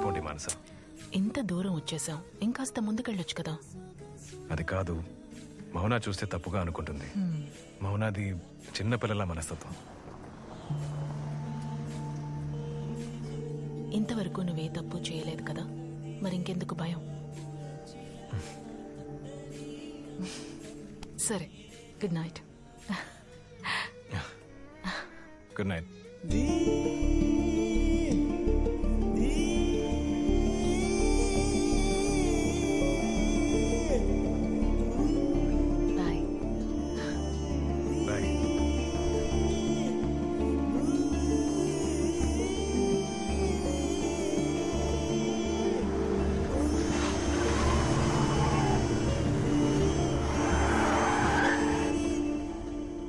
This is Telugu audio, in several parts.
వెళ్ళిపోండి మానస. ఇంత దూరం వచ్చేసాం, ఇంకాస్త ముందుకెళ్ళొచ్చు కదా. అది కాదు, మౌనా చూస్తే తప్పుగా అనుకుంటుంది. మౌనాది చిన్నపిల్లల మనస్తత్వం. ఇంతవరకు నువ్వే తప్పు చేయలేదు కదా, మరి ఇంకెందుకు భయం? సరే, good night. Good night. Bye. Bye.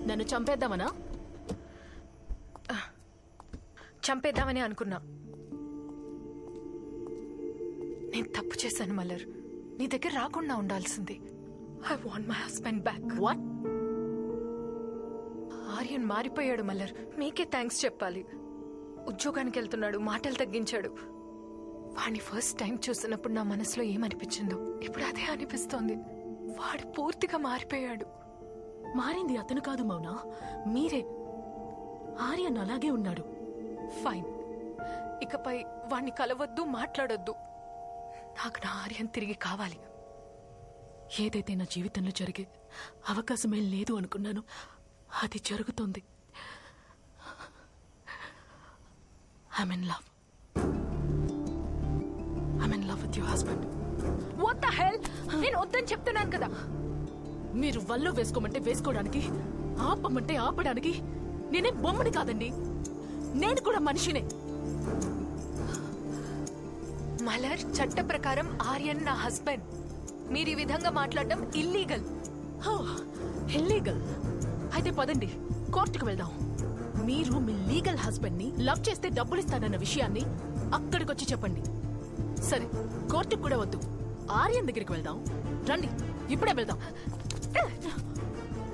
నన్ను చంపేద్దామనా? చంపేద్దామని అనుకున్నా. నేను తప్పు చేశాను మల్లర్. నీ దగ్గర రాకుండా ఉండాల్సింది. I want my husband back. What? Aryan మారిపోయాడు మల్లర్. మీకే థ్యాంక్స్ చెప్పాలి. ఉద్యోగానికి వెళ్తున్నాడు, మాటలు తగ్గించాడు. వాడిని ఫస్ట్ టైం చూసినప్పుడు నా మనసులో ఏమనిపించిందో ఇప్పుడు అదే అనిపిస్తోంది. వాడు పూర్తిగా మారిపోయాడు. మారింది అతను కాదు మౌనా, మీరే. ఆర్యన్ అలాగే ఉన్నాడు. ఫైన్, ఇకపై వాణ్ణి కలవద్దు, మాట్లాడొద్దు. నాకు నా ఆర్యన్ తిరిగి కావాలి. ఏదైతే నా జీవితంలో జరిగే అవకాశమే లేదు అనుకున్నాను, అది జరుగుతుంది. I'm in love. I'm in love with your husband. What the hell? నేను వద్దని చెప్తున్నాను కదా. మీరు వల్లో వేసుకోమంటే వేసుకోవడానికి, ఆపమంటే ఆపడానికి నేనే బొమ్మని కాదండి, నేను కూడా మనిషినే. మలర్, చట్ట ప్రకారం ఆర్యన్ నా హస్బెండ్. మీరు ఈ విధంగా మాట్లాడడం ఇల్లీగల్. ఇల్లీగల్ అయితే పదండి, కోర్టుకు వెళ్దాం. మీరు మీ లీగల్ హస్బెండ్ ని లవ్ చేస్తే డబ్బులు ఇస్తానన్న విషయాన్ని అక్కడికొచ్చి చెప్పండి. సరే, కోర్టుకు కూడా వద్దు, ఆర్యన్ దగ్గరికి వెళ్దాం. రండి, ఇప్పుడే వెళ్దాం.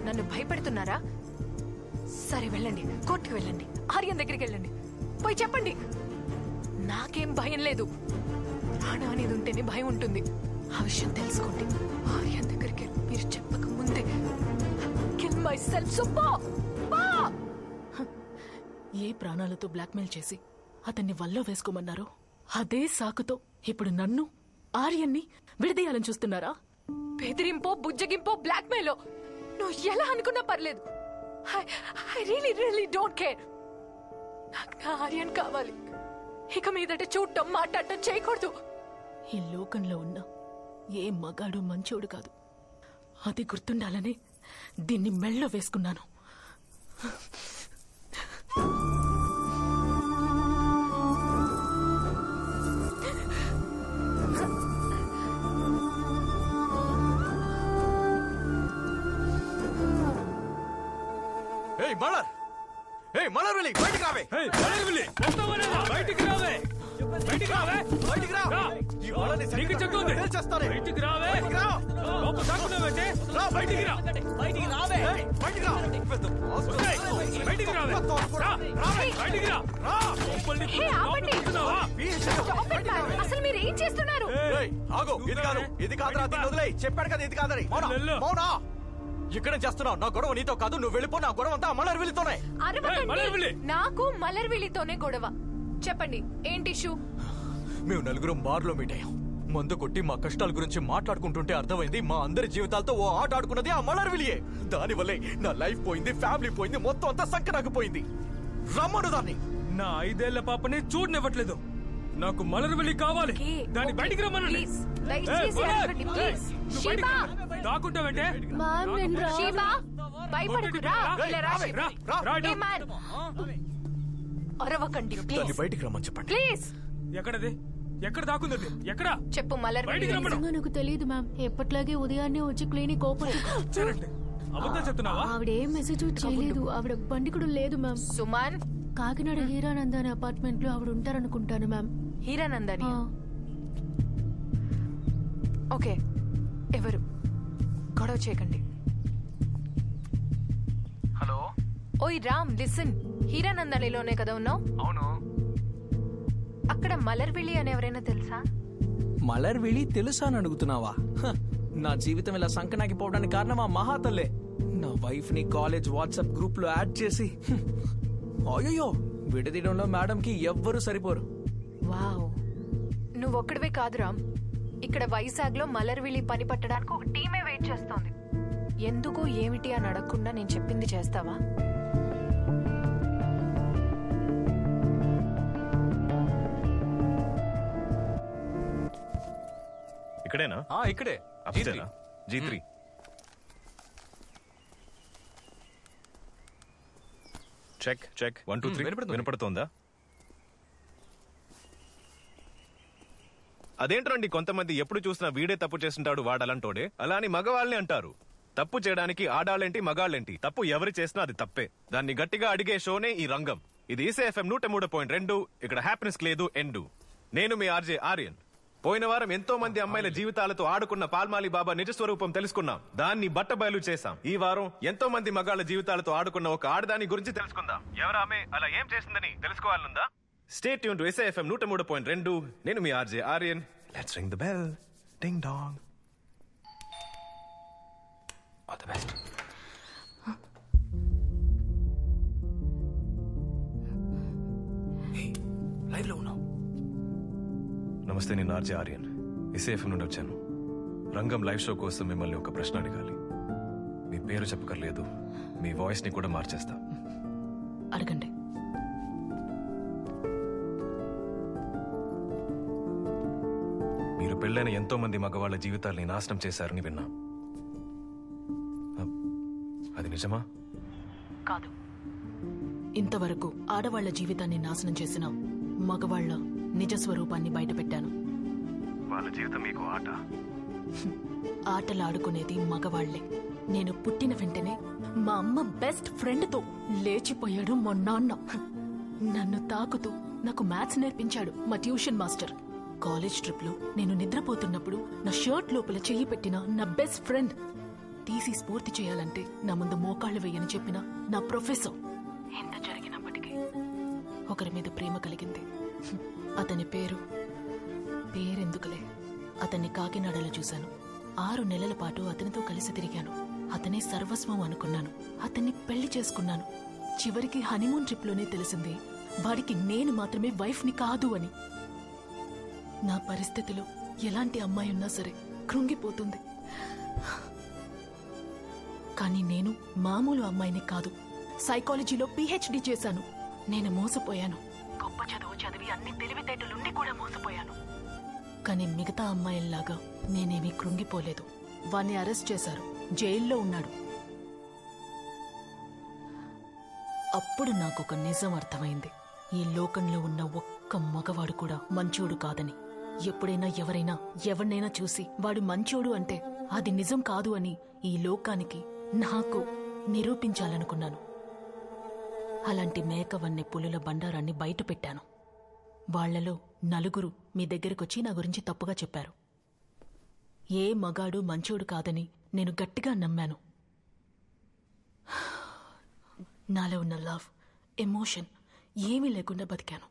నన్ను భయపెడుతున్నారా? సరే వెళ్ళండి, కోర్టుకు వెళ్ళండి, ఆర్యన్ దగ్గరికి వెళ్ళండి, పోయి చెప్పండి. నాకేం భయం లేదు. ప్రాణం అనేది ఉంటేనే భయం ఉంటుంది. ఆ విషయం తెలుసుకోండి. ఆర్యన్ దగ్గరికి మీరు చెప్పక ముందే కిల్ మై సెల్ఫ్. ఏ ప్రాణాలతో బ్లాక్మెయిల్ చేసి అతన్ని వల్లో వేసుకోమన్నారో అదే సాకుతో ఇప్పుడు నన్ను, ఆర్యన్ని విడదీయాలని చూస్తున్నారా? బెదిరింపో, బుజ్జగింపో, బ్లాక్మెయిలో నువ్వు ఎలా అనుకున్నా పర్లేదు. I really don't care. నాకు నా ఆర్యన్ కావాలి. ఇక మీదట చూడటం, మాట్లాడటం చేయకూడదు. ఈ లోకంలో ఉన్న ఏ మగాడు మంచోడు కాదు, అది గుర్తుండాలని దీన్ని మెళ్ళో వేసుకున్నాను. మలర్విలి, బయటికి రావే. బయటికి రావే. బయటికి రావే. బయటికి రా. ఈ వాళ్ళని నీకు చెప్తుంది. తెలుచేస్తానే. బయటికి రావే. బయటికి రా. లోపల దాక్కున్నావంటే రా. బయటికి రా. బయటికి రావే. బయటికి రా. బయటికి రావే. రా. బయటికి రా. రా. హే, ఆపండి. అసలు మీరు ఏం చేస్తున్నారు? ఆగు. ఇది కాదు, ఇది కాదురా. దీన్ని వదిలేయ్. చెప్పాడు కదా ఇది కాదని. మౌనా, ఇక్కడ చేస్తున్నావు. నా గొడవ నీతో కాదు, నువ్వు వెళ్ళిపో. నా గొడవ అంతా మలర్విలితోనే. నాకు మలర్విలితోనే గొడవ. చెప్పండి, ఏంటి ఇష్యూ? మేము నలుగురం బార్లో మీట్ అయ్యాం. మందు కొట్టి మా కష్టాల గురించి మాట్లాడుకుంటుంటే అర్థమైంది మా అందరి జీవితాలతో ఓ ఆట ఆడుకున్నది ఆ మలర్విలియే. దానివల్లే నా లైఫ్ పోయింది, ఫ్యామిలీ పోయింది, మొత్తం అంతా సంకనాకు పోయింది. రమ్మను దాన్ని. నా 5 ఏళ్ల పాపని చూడనివ్వట్లేదు. నాకు మలర్విలి కావాలి. దాన్ని బయటికి రమ్మనండి. దాక్కుంటావంటే అరవకండి. బయటికి రమ్మని చెప్పండి ప్లీజ్. ఎక్కడది? ఎక్కడ దాక్కుంది? ఎక్కడ చెప్పు మలర్విలి. నాకు తెలియదు మ్యామ్. ఎప్పట్లాగే ఉదయాన్నే వచ్చి క్లినిక్ ఓపెన్. అబద్ధం చెప్తున్నావా? ఆవిడ ఏం మెసేజ్ చేయలేదు. ఆవిడ బండి కూడా లేదు మ్యామ్. సుమన్, కాకినాడ హీరానందాని అపార్ట్మెంట్ లో ఆవిడ ఉంటారనుకుంటాను మ్యామ్. హీరానందని? ఓకే, ఎవరు? గొడవ చేయకండి. హలో. ఓయ్ రామ్, లిసన్. హీరానందనిలోనే కదా ఉన్నావు? అవును. అక్కడ మలర్విళి అని ఎవరైనా తెలుసా? మలర్విళి తెలుసా అని అడుగుతున్నావా? నా జీవితం ఇలా సంకనాగిపోవడానికి కారణం ఆ మహాతల్లే. నా వైఫ్ ని కాలేజ్ వాట్సాప్ గ్రూప్ లో యాడ్ చేసి అయ్యో విడదీయడంలో మేడంకి ఎవ్వరూ సరిపోరు. వావ్, నువ్వొక్కడివే కాదు రామ్. ఇక్కడ వైజాగ్ లో మలర్విళి పని పట్టడానికి ఒక టీమే వెయిట్ చేస్తోంది. ఎందుకు ఏమిటి అని అడగకుండా నేను చెప్పింది చేస్తావా? ఇక్కడేనా? ఇక్కడే G3. చెక్ చెక్ 1 2 3 వినపడుతోందా? అదేంటండి, కొంతమంది ఎప్పుడు చూసినా వీడే తప్పు చేస్తుంటాడు వాడాలంటోడే, అలా అని మగవాళ్ళని అంటారు. తప్పు చేయడానికి ఆడాళ్ళేంటి మగాళ్ళేంటి, తప్పు ఎవరు చేసినా అది తప్పే. దాన్ని గట్టిగా అడిగే షోనే ఈ రంగం. ఇది ఈసీఎఫ్ఎం 103.2. ఇక్కడ హ్యాపీనెస్ లేదు ఎండు. నేను మీ ఆర్జే ఆర్యన్. పోయిన వారం ఎంతో మంది అమ్మాయిల జీవితాలతో ఆడుకున్న పాల్మాలి బాబా నిజ స్వరూపం తెలుసుకున్నాం. దాన్ని బట్టబయలు చేశాం. ఈ వారం ఎంతో మంది మగాళ్ళ జీవితాలతో ఆడుకున్న ఒక ఆడదాని గురించి తెలుసుకుందాం. ఎవరామె, అలా ఏం చేసిందని తెలుసుకోవాలనుందా? Stay tune to ECFM 103.2. నేను మీ RJ Aryan. Let's ring the bell. Ding dong. All the best. Live లో ఉన్నావు. నమస్తే, నేను ఆర్జే ఆర్యన్. ఈసీఎఫ్ఎం నుండి వచ్చాను. రంగం లైవ్ షో కోసం మిమ్మల్ని ఒక ప్రశ్న అడగాలి. మీ పేరు చెప్పకర్లేదు, మీ వాయిస్ ని కూడా మార్చేస్తా. అడగండి. మీరు పెళ్ళైన ఎంతో మంది మగవాళ్ళ జీవితాల్ని నాశనం చేశారని విన్నా. అది నిజమా? కాదు. ఇంతవరకు ఆడవాళ్ల జీవితాన్ని నాశనం చేసిన మగవాళ్ల నిజ స్వరూపాన్ని బయటపెట్టాను. వాళ్ళ జీవితం మీకు ఆట. ఆటలాడుకునేది మగవాళ్లే. నేను పుట్టిన వెంటనే మా అమ్మ బెస్ట్ ఫ్రెండ్ తో లేచిపోయాడు మా నాన్న. నన్ను తాకుతూ నాకు మ్యాథ్స్ నేర్పించాడు మా ట్యూషన్ మాస్టర్. కాలేజ్ ట్రిప్ లో నేను నిద్రపోతున్నప్పుడు నా షర్ట్ లోపల చెయ్యి పెట్టిన నా బెస్ట్ ఫ్రెండ్ తీసి స్ఫూర్తి చేయాలంటే నా ముందు మోకాళ్లు వేయని చెప్పిన నా ప్రొఫెసర్. ఎంత జరిగినప్పటికీ ఒకరి మీద ప్రేమ కలిగింది. అతని పేరెందుకులే, అతన్ని కాకినాడలో చూశాను. 6 నెలల పాటు అతనితో కలిసి తిరిగాను. అతనే సర్వస్వం అనుకున్నాను. అతన్ని పెళ్లి చేసుకున్నాను. చివరికి హనీమూన్ ట్రిప్ లోనే తెలిసింది వాడికి నేను మాత్రమే వైఫ్ ని కాదు అని. నా పరిస్థితిలో ఎలాంటి అమ్మాయి ఉన్నా సరే కృంగిపోతుంది. కానీ నేను మామూలు అమ్మాయిని కాదు. సైకాలజీలో PhD చేశాను. నేను మోసపోయాను. గొప్ప చదువు చదివి అన్ని తెలివితేటలుండి కూడా మోసపోయాను. కానీ మిగతా అమ్మాయిల్లాగా నేనేమీ కృంగిపోలేదు. వాణ్ణి అరెస్ట్ చేశారు. జైల్లో ఉన్నాడు. అప్పుడు నాకొక నిజం అర్థమైంది. ఈ లోకంలో ఉన్న ఒక్క మగవాడు కూడా మంచోడు కాదని. ఎప్పుడైనా ఎవరినైనా చూసి వాడు మంచోడు అంటే అది నిజం కాదు అని ఈ లోకానికి నాకు నిరూపించాలనుకున్నాను. అలాంటి మేకవన్నె పులుల బండారాన్ని బయట పెట్టాను. వాళ్లలో 4 మీ దగ్గరకొచ్చి నా గురించి తప్పుగా చెప్పారు. ఏ మగాడు మంచోడు కాదని నేను గట్టిగా నమ్మాను. నాలో ఉన్న లవ్, ఎమోషన్ ఏమీ లేకుండా బతికాను.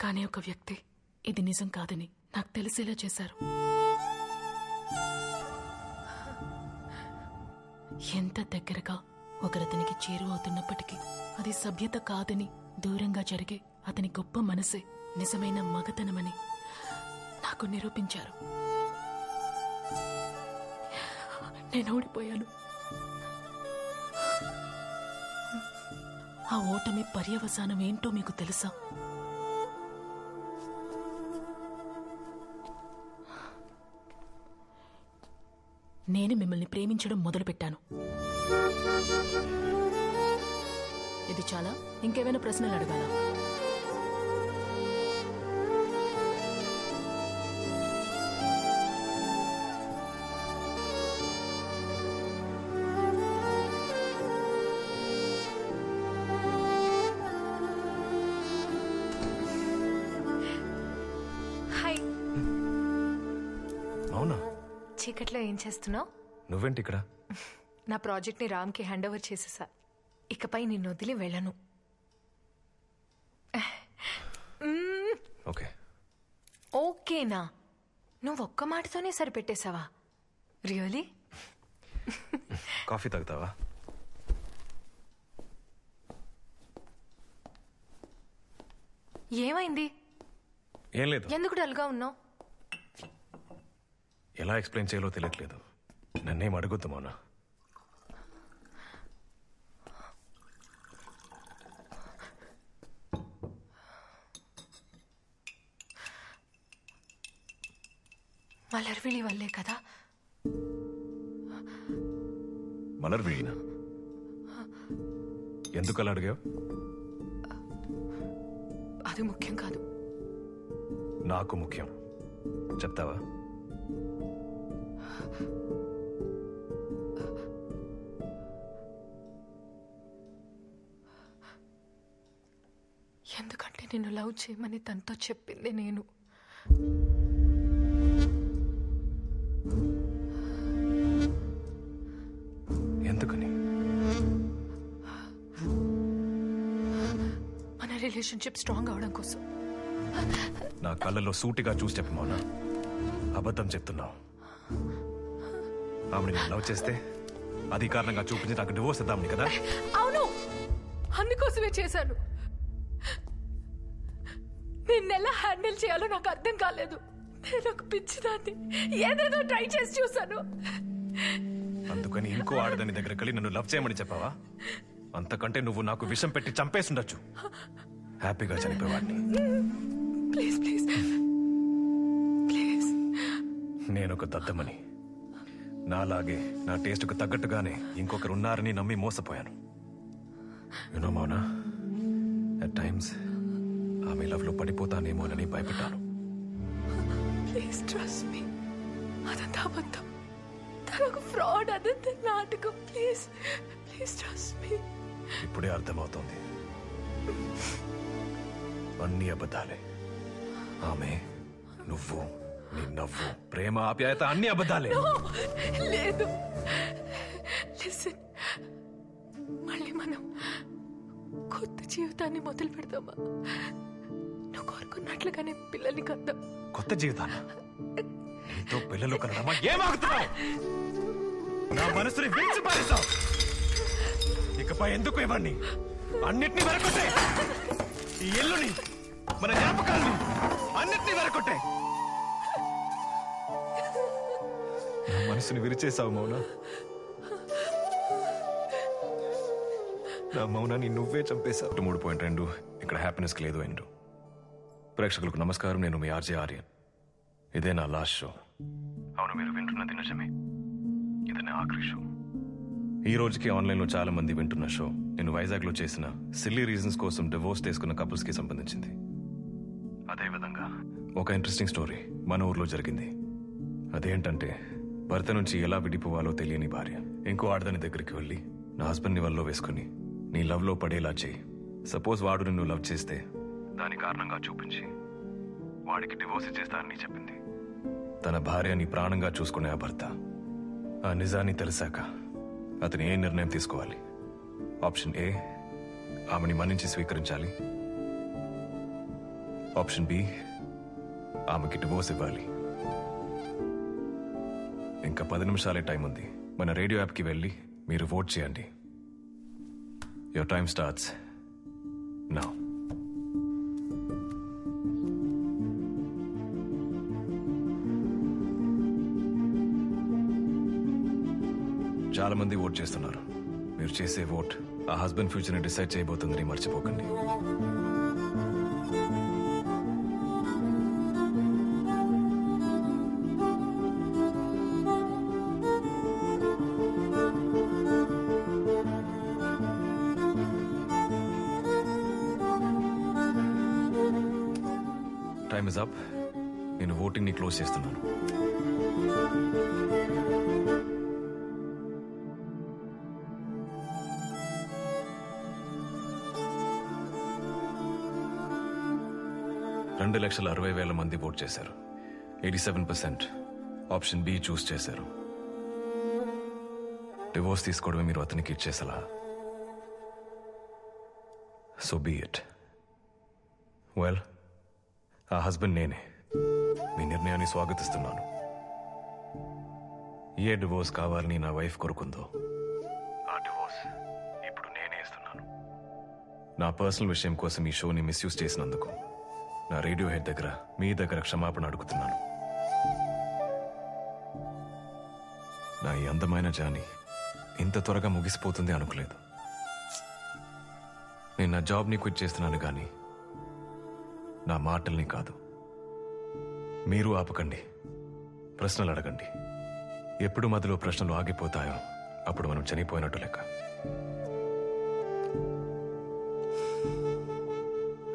కానీ ఒక వ్యక్తి ఇది నిజం కాదని నాకు తెలిసేలా చేశారు. ఎంత దగ్గరగా ఒకరతనికి చేరువవుతున్నప్పటికీ అది సభ్యత కాదని దూరంగా జరిగే అతని గొప్ప మనసే నిజమైన మగతనమని నాకు నిరూపించారు. నేను ఓడిపోయాను. ఆ ఓటమి పర్యవసానం ఏంటో మీకు తెలుసా? నేను మిమ్మల్ని ప్రేమించడం మొదలుపెట్టాను. ఇది చాలా? ఇంకేమైనా ప్రశ్నలు అడగాలా? హాయ్. అవునా? చీకట్లో ఏం చేస్తున్నావు? నువ్వేంటి ఇక్కడ? నా ప్రాజెక్ట్ ని రామ్ కి హ్యాండ్ ఓవర్ చేసేసా. ఇకపై నిన్ను వదిలి వెళ్ళను. ఓకే. ఓకేనా? నువ్వు ఒక్క మాటతోనే సరిపెట్టేశావా? రియలీ? కాఫీ తాగుతావా? ఏమైంది? ఏం లేదు. ఎందుకు డల్గా ఉన్నావు? ఎలా ఎక్స్ప్లెయిన్ చేయాలో తెలియట్లేదు. నన్నేం అడుగుద్దు మౌన. మలర్విళి వల్లే కదా? మలర్విళినా? ఎందుకు అలా అడిగావు? అది ముఖ్యం కాదు. నాకు ముఖ్యం. చెప్తావా? ఎందుకంటే నిన్ను లవ్ చేయమని తనతో చెప్పింది నేను. ఎందుకని? మన రిలేషన్షిప్ స్ట్రాంగ్ అవడం కోసం. నా కళ్ళలో సూటిగా చూసి చెప్పు మౌన. అబద్ధం చెప్తున్నావు. ఆమె నేను లవ్ చేస్తే అది కారణంగా చూపించి నాకు డివోర్స్ ఇద్దామని కదా? అవును, అందుకోసమే చేశాను. నిన్నెలా హ్యాండిల్ చేయాలో నాకు అర్థం కాలేదు. నేను ఒక పిచ్చిదాన్ని, ఏదేదో ట్రై చేసి చూశాను. అందుకని ఇంకో ఆడదాని దగ్గరికి వెళ్ళి నన్ను లవ్ చేయమని చెప్పావా? అంతకంటే నువ్వు నాకు విషం పెట్టి చంపేసుండొచ్చు. హ్యాపీగా చనిపోయేవాడిని. Please please please. నేనొక దద్దమని, నాలాగే నా టేస్ట్కు తగ్గట్టుగానే ఇంకొకరు ఉన్నారని నమ్మి మోసపోయాను. యునో మౌనా, అట్ టైమ్స్ ఆమె లవ్లో పడిపోతానేమోనని భయపడ్డాను. Please trust me. అదంతా అబద్ధం. తను ఒక ఫ్రాడ్. అదంతా నాటకం. Please please trust me. ఇప్పుడే అర్థమవుతోంది. అన్ని అబద్ధాలే. ఆమె, నువ్వు, నీ నవ్వు, ప్రేమ, ఆప్యాయత అన్ని అబద్ధాలే. లేదు. లిసన్, మళ్ళీ మనం కొత్త జీవితాన్ని మొదలు పెడదామా? నువ్వు కోరుకున్నట్లుగానే పిల్లల్ని కద్దాం. కొత్త జీవితాన్ని నీతో పిల్లలు కనడమా? ఏమాగుతున్నావు? నా మనసుని విడిచి పారేశావు. ఇకపై ఎందుకు ఇవ్వండి? అన్నిటినీ వెరకొట్టే. ఈ ఇల్లుని, మన జ్ఞాపకాలని అన్నిటినీ వెరకొట్టే. నా మనసుని విరిచేశావు మౌన. నా మౌనాన్ని నువ్వే చంపేశావు. 3.2 ఇక్కడ హ్యాపీనెస్ లేదు ఎండు. ప్రేక్షకులకు నమస్కారం. నేను మీ ఆర్జే ఆర్యన్. ఇదే నా లాస్ట్ షో. అవును, మీరు వింటున్నది నిజమే. ఇది నా ఆఖరి షో. ఈ రోజుకి ఆన్లైన్లో చాలా మంది వింటున్న షో నేను వైజాగ్లో చేసిన సిల్లీ రీజన్స్ కోసం డివోర్స్ తీసుకున్న కపుల్స్ కి సంబంధించింది. అదేవిధంగా ఒక ఇంట్రెస్టింగ్ స్టోరీ మన ఊర్లో జరిగింది. అదేంటంటే, భర్త నుంచి ఎలా విడిపోవాలో తెలియని భార్య ఇంకో ఆడదాని దగ్గరికి వెళ్ళి నా హస్బెండ్ని వల్లో వేసుకుని నీ లవ్లో పడేలా చేయి. సపోజ్ వాడు నిన్ను లవ్ చేస్తే దాని కారణంగా చూపించి వాడికి డివోర్స్ ఇచ్చేస్తానని చెప్పింది. తన భార్యని ప్రాణంగా చూసుకునే ఆ భర్త ఆ నిజాన్ని తెలిసాక అతను ఏ నిర్ణయం తీసుకోవాలి? ఆప్షన్ ఏ, ఆమెని మన్నించి స్వీకరించాలి. ఆప్షన్ బి, ఆమెకి డివోర్స్ ఇవ్వాలి. ఇంకా 10 నిమిషాలే టైం ఉంది. మన రేడియో యాప్కి వెళ్ళి మీరు ఓట్ చేయండి. Your time starts now. చాలా మంది ఓట్ చేస్తున్నారు. మీరు చేసే ఓట్ ఆ హస్బెండ్ ఫ్యూచర్ని డిసైడ్ చేయబోతుందని మర్చిపోకండి. Time is up. నేను ఓటింగ్ ని క్లోజ్ చేస్తున్నాను. రెండు 2,60,000 మంది ఓట్ చేశారు. 87% ఆప్షన్ బి చూస్ చేశారు. డివోర్స్ తీసుకోవడమే మీరు అతనికి ఇచ్చే సలహా. So be it. వెల్, ఆ హస్బెండ్ నేనే. మీ నిర్ణయాన్ని స్వాగతిస్తున్నాను. ఏ డివోర్స్ కావాలని నా వైఫ్ కోరుకుందో ఆ డివోర్స్ ఇప్పుడు నేనే ఇస్తున్నాను. నా పర్సనల్ విషయం కోసం ఈ షోని మిస్యూజ్ చేసినందుకు నా రేడియో హెడ్ దగ్గర మీ దగ్గర క్షమాపణ అడుగుతున్నాను. నా ఈ అందమైన జాని ఇంత త్వరగా ముగిసిపోతుంది అనుకోలేదు. నేను నా జాబ్ని క్విట్ చేస్తున్నాను కానీ నా మాటల్ని కాదు. మీరు ఆపకండి, ప్రశ్నలు అడగండి. ఎప్పుడు మధ్యలో ప్రశ్నలు ఆగిపోతాయో అప్పుడు మనం చనిపోయినట్టు లెక్క.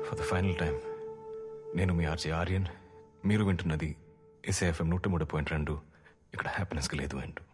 ఫర్ ద ఫైనల్ టైం, నేను మీ ఆర్జే ఆర్యన్. మీరు వింటున్నది SAFM 103.2. ఇక్కడ హ్యాపీనెస్కి లేదు అంటూ.